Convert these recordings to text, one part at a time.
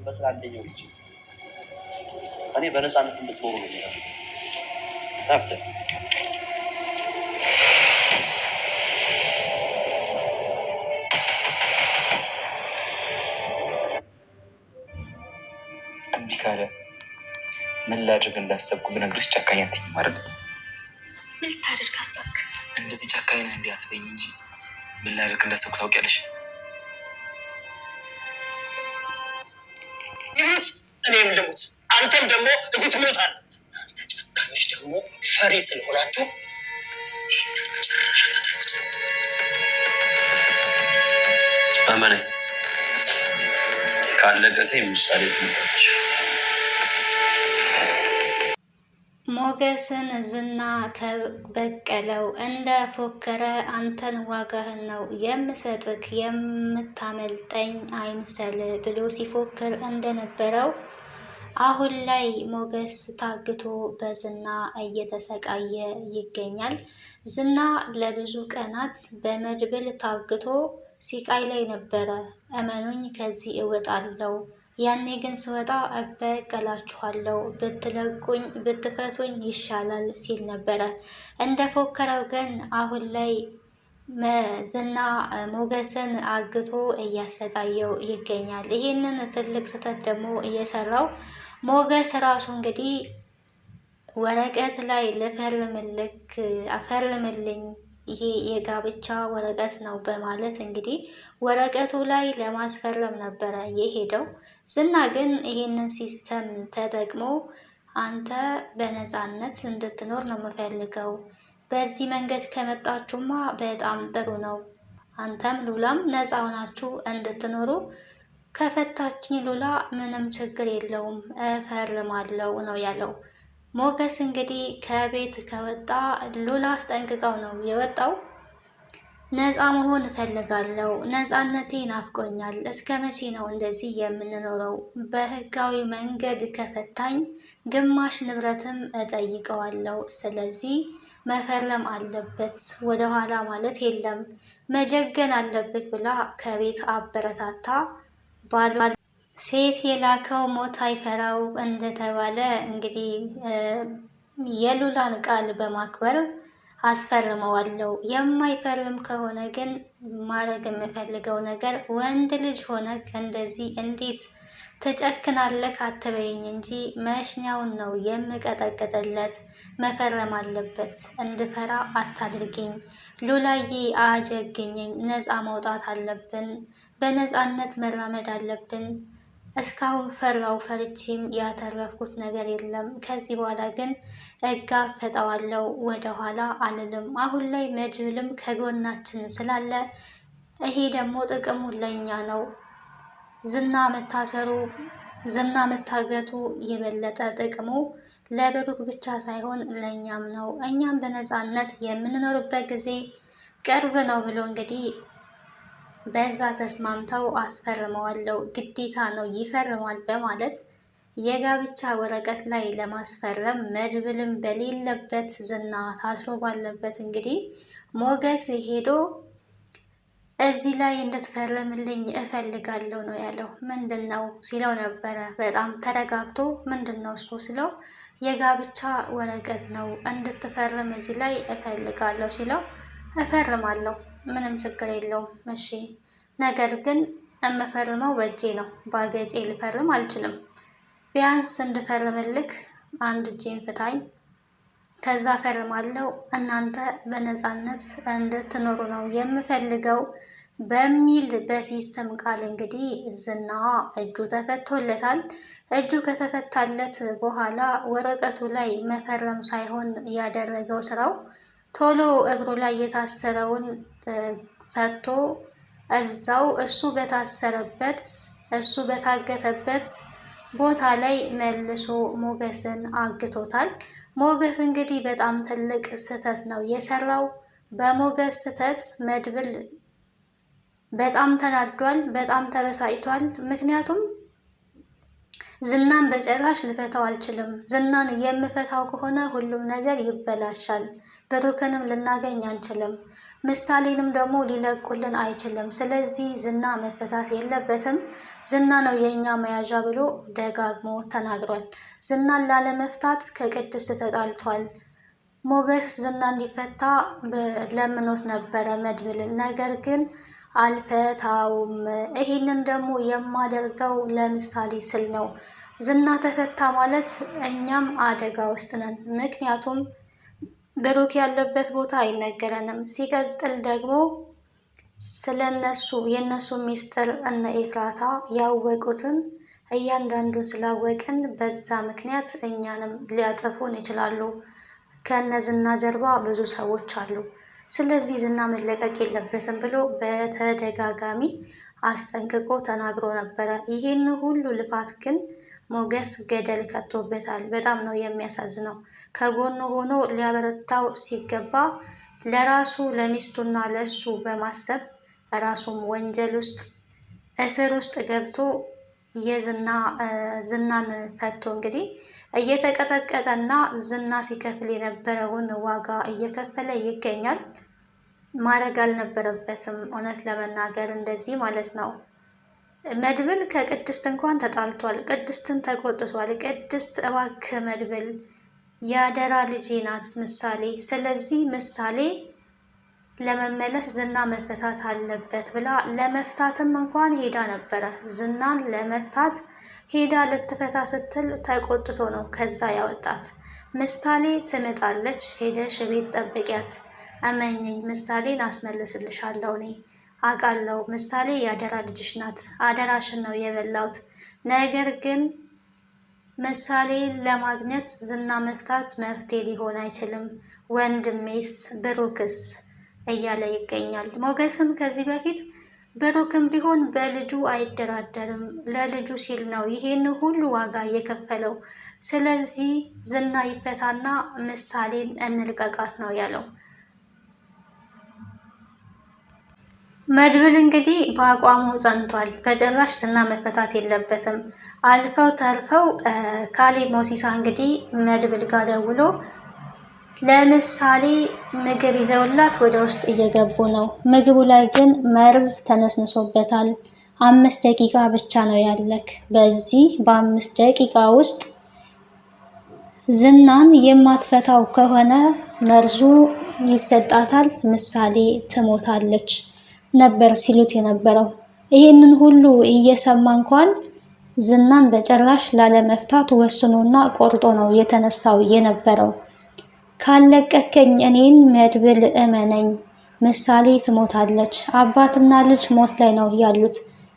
የሚኖርበትን አንደኛው ልጅ እኔ በነፃነት እንድትኖሩ ነው የሚለው ታፍተ እንዲህ ካለ ምን ላድርግ እንዳሰብኩ ብነግርሽ ጨካኝ አትይኝም አይደል? ምን ልታደርግ አሰብክ? እንደዚህ ጨካኝ ነህ እንዲህ አትበይኝ እንጂ ምን ላድርግ እንዳሰብኩ ታውቂያለሽ? ይሙት እኔም ልሙት አንተም ደግሞ እዚህ ትሞታለህ። እናንተ ጨካኞች ደግሞ ፈሪ ስለሆናችሁ መጨረሻ ተደርጉት። አመኔ ካለቀቀ ምሳሌ ትመጣች። ሞገስን ዝና ተበቀለው። እንደ ፎከረ አንተን ዋጋህን ነው የምሰጥክ የምታመልጠኝ አይምሰል ብሎ ሲፎክር እንደነበረው አሁን ላይ ሞገስ ታግቶ በዝና እየተሰቃየ ይገኛል። ዝና ለብዙ ቀናት በመድብል ታግቶ ሲቃይ ላይ ነበረ። እመኑኝ ከዚህ እወጣለሁ፣ ያኔ ግን ስወጣ እበቀላችኋለሁ፣ ብትለቁኝ ብትፈቱኝ ይሻላል ሲል ነበረ። እንደ ፎከረው ግን አሁን ላይ ዝና ሞገስን አግቶ እያሰቃየው ይገኛል። ይህንን ትልቅ ስህተት ደግሞ እየሰራው ሞገስ ራሱ እንግዲህ ወረቀት ላይ ልፈርምልክ አፈርምልኝ ይሄ የጋብቻ ወረቀት ነው በማለት እንግዲህ ወረቀቱ ላይ ለማስፈረም ነበረ የሄደው። ዝና ግን ይሄንን ሲስተም ተጠቅሞ አንተ በነፃነት እንድትኖር ነው የምፈልገው፣ በዚህ መንገድ ከመጣችሁማ በጣም ጥሩ ነው፣ አንተም ሉላም ነፃ ሆናችሁ እንድትኖሩ ከፈታችኝ ሉላ ምንም ችግር የለውም እፈርማለሁ ነው ያለው። ሞገስ እንግዲህ ከቤት ከወጣ ሉላ አስጠንቅቀው ነው የወጣው። ነፃ መሆን እፈልጋለሁ፣ ነፃነቴ ናፍቆኛል፣ እስከ መቼ ነው እንደዚህ የምንኖረው? በህጋዊ መንገድ ከፈታኝ ግማሽ ንብረትም እጠይቀዋለሁ፣ ስለዚህ መፈረም አለበት፣ ወደኋላ ማለት የለም፣ መጀገን አለበት ብላ ከቤት አበረታታ ባሏ ሴት የላከው ሞት አይፈራው እንደተባለ እንግዲህ የሉላን ቃል በማክበር አስፈርመዋለሁ። የማይፈርም ከሆነ ግን ማድረግ የምፈልገው ነገር ወንድ ልጅ ሆነ እንደዚህ እንዴት ትጨክናለህ አትበይኝ እንጂ መሽኛውን ነው የምቀጠቅጥለት። መፈረም አለበት፣ እንድፈራ አታድርጊኝ። ሉላዬ አጀግኝኝ፣ ነፃ መውጣት አለብን፣ በነፃነት መራመድ አለብን። እስካሁን ፈራው ፈርቼም ያተረፍኩት ነገር የለም። ከዚህ በኋላ ግን እጋፈጠዋለሁ፣ ወደ ኋላ አልልም። አሁን ላይ መድብልም ከጎናችን ስላለ ይሄ ደግሞ ጥቅሙ ለእኛ ነው። ዝና መታገቱ የበለጠ ጥቅሙ ለብሩክ ብቻ ሳይሆን ለእኛም ነው። እኛም በነፃነት የምንኖርበት ጊዜ ቅርብ ነው ብሎ እንግዲህ በዛ ተስማምተው አስፈርመዋለሁ፣ ግዴታ ነው ይፈርማል በማለት የጋብቻ ወረቀት ላይ ለማስፈረም መድብልም በሌለበት ዝና ታስሮ ባለበት እንግዲህ ሞገስ ሄዶ እዚህ ላይ እንድትፈርምልኝ እፈልጋለሁ ነው ያለው። ምንድን ነው ሲለው ነበረ። በጣም ተረጋግቶ ምንድን ነው እሱ ሲለው የጋብቻ ወረቀት ነው እንድትፈርም እዚህ ላይ እፈልጋለሁ ሲለው እፈርማለሁ፣ ምንም ችግር የለውም እሺ፣ ነገር ግን የምፈርመው በእጄ ነው፣ ባገጬ ልፈርም አልችልም። ቢያንስ እንድፈርምልክ አንድ እጄን ፍታኝ፣ ከዛ ፈርማለሁ፣ እናንተ በነፃነት እንድትኖሩ ነው የምፈልገው በሚል በሲስተም ቃል እንግዲህ ዝና እጁ ተፈቶለታል። እጁ ከተፈታለት በኋላ ወረቀቱ ላይ መፈረም ሳይሆን ያደረገው ስራው ቶሎ እግሩ ላይ የታሰረውን ፈቶ እዛው እሱ በታሰረበት እሱ በታገተበት ቦታ ላይ መልሶ ሞገስን አግቶታል። ሞገስ እንግዲህ በጣም ትልቅ ስህተት ነው የሰራው። በሞገስ ስህተት መድብል በጣም ተናዷል፣ በጣም ተበሳጭቷል። ምክንያቱም ዝናን በጭራሽ ልፈታው አልችልም፣ ዝናን የምፈታው ከሆነ ሁሉም ነገር ይበላሻል፣ ብሩክንም ልናገኝ አንችልም፣ ምሳሌንም ደግሞ ሊለቁልን አይችልም። ስለዚህ ዝና መፈታት የለበትም፣ ዝና ነው የእኛ መያዣ ብሎ ደጋግሞ ተናግሯል። ዝናን ላለመፍታት ከቅድስት ተጣልቷል። ሞገስ ዝና እንዲፈታ ለምኖት ነበረ መድብልን፣ ነገር ግን አልፈታውም። ይህንን ደግሞ የማደርገው ለምሳሌ ስል ነው። ዝና ተፈታ ማለት እኛም አደጋ ውስጥ ነን። ምክንያቱም ብሩክ ያለበት ቦታ አይነገረንም። ሲቀጥል ደግሞ ስለነሱ የነሱ ሚስጥር እነ ኤፍራታ ያወቁትን እያንዳንዱን ስላወቅን በዛ ምክንያት እኛንም ሊያጠፉን ይችላሉ። ከነ ዝና ጀርባ ብዙ ሰዎች አሉ። ስለዚህ ዝና መለቀቅ የለበትም ብሎ በተደጋጋሚ አስጠንቅቆ ተናግሮ ነበረ። ይህን ሁሉ ልፋት ግን ሞገስ ገደል ከቶበታል። በጣም ነው የሚያሳዝነው። ከጎኑ ሆኖ ሊያበረታው ሲገባ ለራሱ ለሚስቱና ለሱ በማሰብ ራሱም ወንጀል ውስጥ እስር ውስጥ ገብቶ ዝናን ፈቶ እንግዲህ እየተቀጠቀጠና ዝና ሲከፍል የነበረውን ዋጋ እየከፈለ ይገኛል። ማድረግ አልነበረበትም እውነት ለመናገር እንደዚህ ማለት ነው። መድብል ከቅድስት እንኳን ተጣልቷል። ቅድስትን ተቆጥቷል። ቅድስት እባክህ መድብል ያደራ ልጄ ናት ምሳሌ፣ ስለዚህ ምሳሌ ለመመለስ ዝና መፈታት አለበት ብላ ለመፍታትም እንኳን ሄዳ ነበረ። ዝናን ለመፍታት ሄዳ ልትፈታ ስትል ተቆጥቶ ነው ከዛ ያወጣት። ምሳሌ ትመጣለች፣ ሄደሽ ቤት ጠብቂያት፣ እመኝኝ ምሳሌን አስመልስልሻለሁ እኔ አውቃለሁ። ምሳሌ የአደራ ልጅሽ ናት፣ አደራሽን ነው የበላሁት። ነገር ግን ምሳሌ ለማግኘት ዝና መፍታት መፍትሄ ሊሆን አይችልም። ወንድሜስ ብሩክስ እያለ ይገኛል። ሞገስም ከዚህ በፊት ብሩክም ቢሆን በልጁ አይደራደርም፣ ለልጁ ሲል ነው ይሄን ሁሉ ዋጋ እየከፈለው። ስለዚህ ዝና ይፈታና ምሳሌን እንልቀቃት ነው ያለው። መድብል እንግዲህ በአቋሙ ጸንቷል። በጭራሽ ዝና መፈታት የለበትም። አልፈው ተርፈው ካሌብ ሞሲሳ እንግዲህ መድብል ጋር ደውሎ ለምሳሌ ምግብ ይዘውላት ወደ ውስጥ እየገቡ ነው። ምግቡ ላይ ግን መርዝ ተነስንሶበታል። 5 ደቂቃ ብቻ ነው ያለክ። በዚህ በ5 ደቂቃ ውስጥ ዝናን የማትፈታው ከሆነ መርዙ ይሰጣታል፣ ምሳሌ ትሞታለች ነበር ሲሉት የነበረው። ይህንን ሁሉ እየሰማ እንኳን ዝናን በጭራሽ ላለመፍታት ወስኖና ቆርጦ ነው የተነሳው የነበረው። ካለቀከኝ እኔን መድብል እመነኝ፣ ምሳሌ ትሞታለች። አባትና ልጅ ሞት ላይ ነው ያሉት።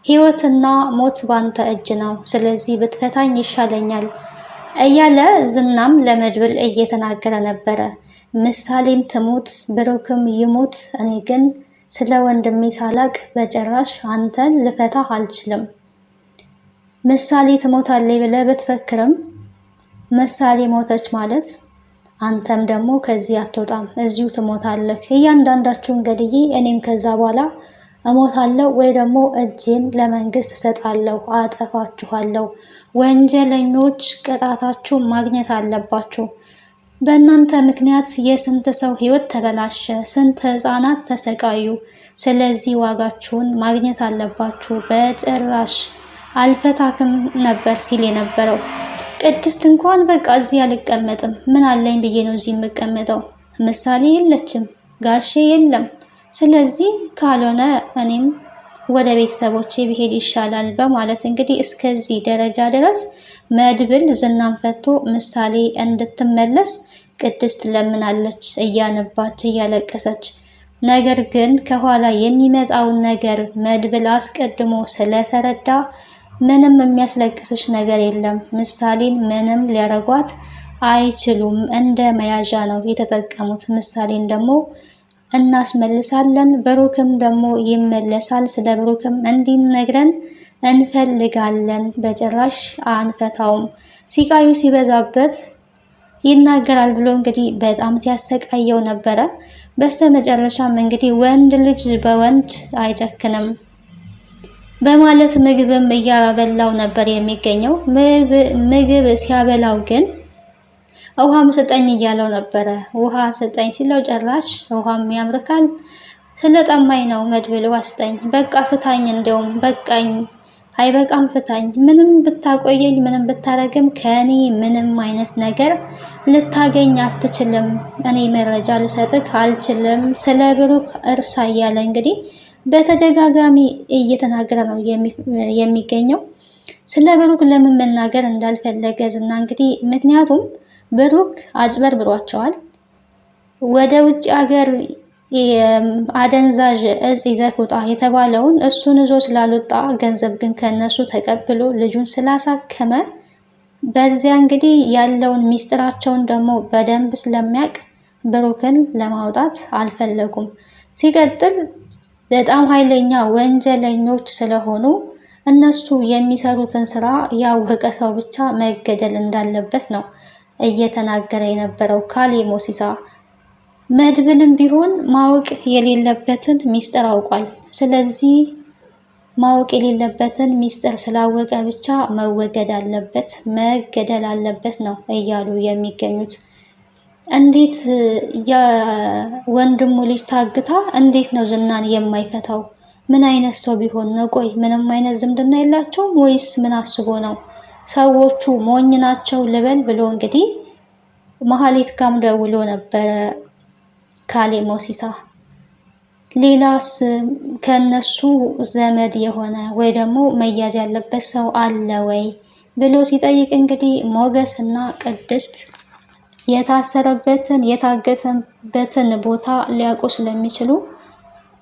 ህይወትና ሞት ባንተ እጅ ነው። ስለዚህ ብትፈታኝ ይሻለኛል እያለ ዝናም ለመድብል እየተናገረ ነበረ። ምሳሌም ትሙት ብሩክም ይሙት፣ እኔ ግን ስለ ወንድሜ ሳላቅ በጭራሽ አንተን ልፈታህ አልችልም። ምሳሌ ትሞታለች ብለህ ብትፈክርም ምሳሌ ሞተች ማለት አንተም ደግሞ ከዚህ አትወጣም፣ እዚሁ ትሞታለህ። እያንዳንዳችሁን ገድዬ እኔም ከዛ በኋላ እሞታለሁ ወይ ደግሞ እጄን ለመንግስት እሰጣለሁ፣ አጠፋችኋለሁ። ወንጀለኞች ቅጣታችሁ ማግኘት አለባችሁ። በእናንተ ምክንያት የስንት ሰው ህይወት ተበላሸ፣ ስንት ህፃናት ተሰቃዩ። ስለዚህ ዋጋችሁን ማግኘት አለባችሁ። በጭራሽ አልፈታክም ነበር ሲል የነበረው። ቅድስት እንኳን በቃ እዚህ አልቀመጥም፣ ምን አለኝ ብዬ ነው እዚህ የምቀመጠው። ምሳሌ የለችም፣ ጋሼ የለም። ስለዚህ ካልሆነ እኔም ወደ ቤተሰቦቼ ብሄድ ይሻላል በማለት እንግዲህ እስከዚህ ደረጃ ድረስ መድብል ዝናን ፈቶ ምሳሌ እንድትመለስ ቅድስት ለምናለች፣ እያነባች እያለቀሰች። ነገር ግን ከኋላ የሚመጣውን ነገር መድብል አስቀድሞ ስለተረዳ ምንም የሚያስለቅስሽ ነገር የለም፣ ምሳሌን ምንም ሊያረጓት አይችሉም፣ እንደ መያዣ ነው የተጠቀሙት። ምሳሌን ደግሞ እናስመልሳለን፣ ብሩክም ደግሞ ይመለሳል። ስለ ብሩክም እንዲነግረን እንፈልጋለን፣ በጭራሽ አንፈታውም። ሲቃዩ ሲበዛበት ይናገራል ብሎ እንግዲህ በጣም ሲያሰቃየው ነበረ። በስተመጨረሻም እንግዲህ ወንድ ልጅ በወንድ አይጨክንም በማለት ምግብም እያበላው ነበር የሚገኘው። ምግብ ሲያበላው ግን ውሃም ስጠኝ እያለው ነበረ። ውሃ ስጠኝ ሲለው ጭራሽ ውሃም ያምርካል ስለጠማኝ ነው መድብል ዋስጠኝ፣ በቃ ፍታኝ፣ እንደውም በቃኝ፣ አይበቃም ፍታኝ፣ ምንም ብታቆየኝ ምንም ብታረግም ከእኔ ምንም አይነት ነገር ልታገኝ አትችልም፣ እኔ መረጃ ልሰጥህ አልችልም፣ ስለ ብሩክ እርሳ እያለ እንግዲህ በተደጋጋሚ እየተናገረ ነው የሚገኘው። ስለ ብሩክ ለምን መናገር እንዳልፈለገ ዝና እንግዲህ ምክንያቱም ብሩክ አጭበርብሯቸዋል። ወደ ውጭ ሀገር አደንዛዥ እጽ ይዘህ ውጣ የተባለውን እሱን ይዞ ስላልወጣ ገንዘብ ግን ከነሱ ተቀብሎ ልጁን ስላሳከመ በዚያ እንግዲህ ያለውን ሚስጥራቸውን ደግሞ በደንብ ስለሚያውቅ ብሩክን ለማውጣት አልፈለጉም። ሲቀጥል በጣም ኃይለኛ ወንጀለኞች ስለሆኑ እነሱ የሚሰሩትን ስራ ያወቀ ሰው ብቻ መገደል እንዳለበት ነው እየተናገረ የነበረው ካሌብ ሞሲሳ። መድብልም ቢሆን ማወቅ የሌለበትን ሚስጥር አውቋል። ስለዚህ ማወቅ የሌለበትን ሚስጥር ስላወቀ ብቻ መወገድ አለበት፣ መገደል አለበት ነው እያሉ የሚገኙት። እንዴት የወንድሙ ልጅ ታግታ እንዴት ነው ዝናን የማይፈታው? ምን አይነት ሰው ቢሆን ነው? ቆይ ምንም አይነት ዝምድና የላቸውም ወይስ ምን አስቦ ነው? ሰዎቹ ሞኝ ናቸው ልበል ብሎ እንግዲህ መሀሌት ጋም ደውሎ ነበረ ካሌብ ሞሲሳ። ሌላስ ከነሱ ዘመድ የሆነ ወይ ደግሞ መያዝ ያለበት ሰው አለ ወይ ብሎ ሲጠይቅ እንግዲህ ሞገስ እና ቅድስት የታሰረበትን የታገተበትን ቦታ ሊያውቁ ስለሚችሉ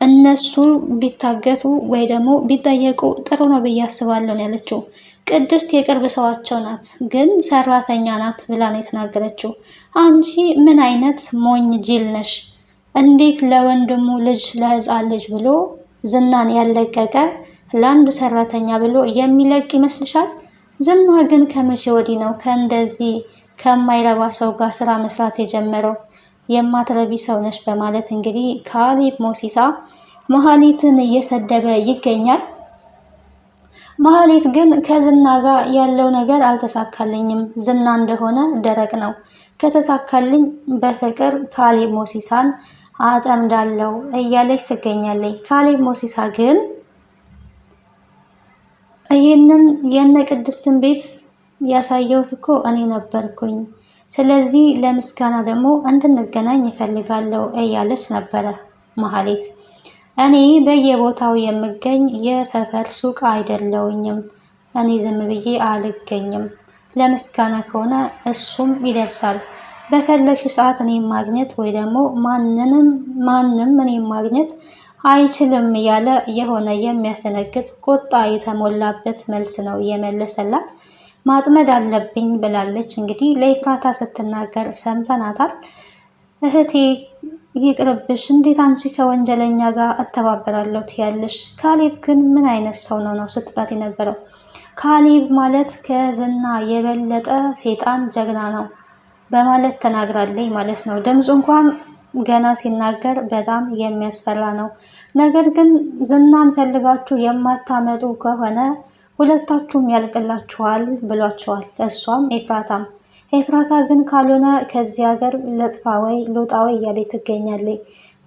እነሱ ቢታገቱ ወይ ደግሞ ቢጠየቁ ጥሩ ነው ብዬ አስባለሁ ነው ያለችው። ቅድስት የቅርብ ሰዋቸው ናት፣ ግን ሰራተኛ ናት ብላ ነው የተናገረችው። አንቺ ምን አይነት ሞኝ ጅል ነሽ? እንዴት ለወንድሙ ልጅ ለህፃን ልጅ ብሎ ዝናን ያለቀቀ ለአንድ ሰራተኛ ብሎ የሚለቅ ይመስልሻል? ዝና ግን ከመቼ ወዲህ ነው ከእንደዚህ ከማይረባ ሰው ጋር ስራ መስራት የጀመረው? የማትረቢ ሰው ነሽ በማለት እንግዲህ ካሌብ ሞሲሳ መሀሌትን እየሰደበ ይገኛል። መሀሌት ግን ከዝና ጋር ያለው ነገር አልተሳካልኝም፣ ዝና እንደሆነ ደረቅ ነው፣ ከተሳካልኝ በፍቅር ካሌብ ሞሲሳን አጠምዳለው እያለች ትገኛለች። ካሌብ ሞሲሳ ግን ይህንን የነ ቅድስትን ቤት ያሳየሁት እኮ እኔ ነበርኩኝ፣ ስለዚህ ለምስጋና ደግሞ እንድንገናኝ እፈልጋለሁ እያለች ነበረ መሀሌት። እኔ በየቦታው የምገኝ የሰፈር ሱቅ አይደለውኝም፣ እኔ ዝም ብዬ አልገኝም፣ ለምስጋና ከሆነ እሱም ይደርሳል፣ በፈለግሽ ሰዓት እኔም ማግኘት ወይ ደግሞ ማንም እኔም ማግኘት አይችልም እያለ የሆነ የሚያስደነግጥ ቁጣ የተሞላበት መልስ ነው የመለሰላት። ማጥመድ አለብኝ ብላለች። እንግዲህ ለኤፍራታ ስትናገር ሰምተናታል። እህቴ ይቅርብሽ፣ እንዴት አንቺ ከወንጀለኛ ጋር እተባበራለሁ ትያለሽ? ካሌብ ግን ምን አይነት ሰው ነው ስትላት የነበረው። ካሌብ ማለት ከዝና የበለጠ ሴጣን ጀግና ነው በማለት ተናግራለች ማለት ነው። ድምፁ እንኳን ገና ሲናገር በጣም የሚያስፈራ ነው። ነገር ግን ዝናን ፈልጋችሁ የማታመጡ ከሆነ ሁለታችሁም ያልቅላችኋል ብሏቸዋል። እሷም ኤፍራታ ግን ካልሆነ ከዚህ ሀገር ልጥፋ ወይ ልውጣ ወይ እያለች ትገኛለች።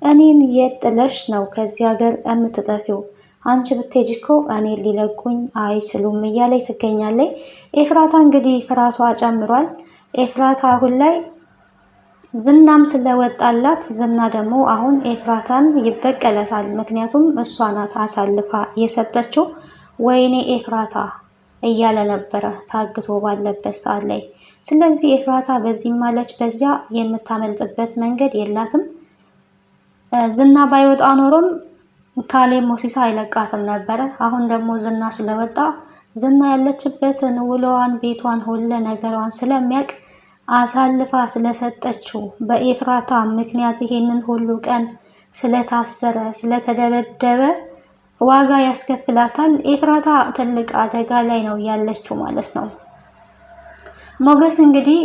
እኔን የት ጥለሽ ነው ከዚህ ሀገር የምትጠፊው? አንቺ ብትሄጂ እኮ እኔን ሊለቁኝ አይችሉም እያለች ትገኛለች። ኤፍራታ እንግዲህ ፍርሃቷ ጨምሯል። ኤፍራታ አሁን ላይ ዝናም ስለወጣላት ዝና ደግሞ አሁን ኤፍራታን ይበቀለታል። ምክንያቱም እሷ ናት አሳልፋ የሰጠችው። ወይኔ ኤፍራታ እያለ ነበረ ታግቶ ባለበት ሰዓት ላይ። ስለዚህ ኤፍራታ በዚህ ማለች በዚያ የምታመልጥበት መንገድ የላትም። ዝና ባይወጣ ኖሮም ካሌብ ሞሲሳ አይለቃትም ነበረ። አሁን ደግሞ ዝና ስለወጣ ዝና ያለችበትን ውሎዋን፣ ቤቷን፣ ሁለ ነገሯን ስለሚያውቅ አሳልፋ ስለሰጠችው በኤፍራታ ምክንያት ይሄንን ሁሉ ቀን ስለታሰረ ስለተደበደበ ዋጋ ያስከፍላታል። ኤፍራታ ትልቅ አደጋ ላይ ነው ያለችው ማለት ነው። ሞገስ እንግዲህ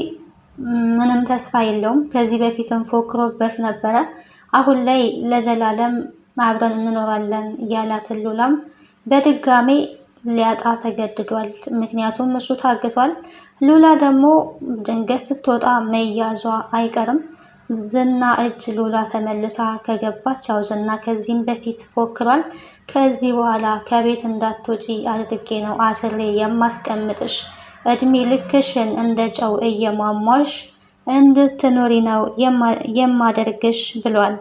ምንም ተስፋ የለውም። ከዚህ በፊትም ፎክሮበት ነበረ። አሁን ላይ ለዘላለም አብረን እንኖራለን ያላትን ሉላም በድጋሜ ሊያጣ ተገድዷል። ምክንያቱም እሱ ታግቷል። ሉላ ደግሞ ድንገት ስትወጣ መያዟ አይቀርም። ዝና እጅ ሉላ ተመልሳ ከገባች ያው ዝና ከዚህም በፊት ፎክሯል። ከዚህ በኋላ ከቤት እንዳትወጪ አድርጌ ነው አስሬ የማስቀምጥሽ፣ እድሜ ልክሽን እንደ ጨው እየሟሟሽ እንድትኖሪ ነው የማደርግሽ ብሏል።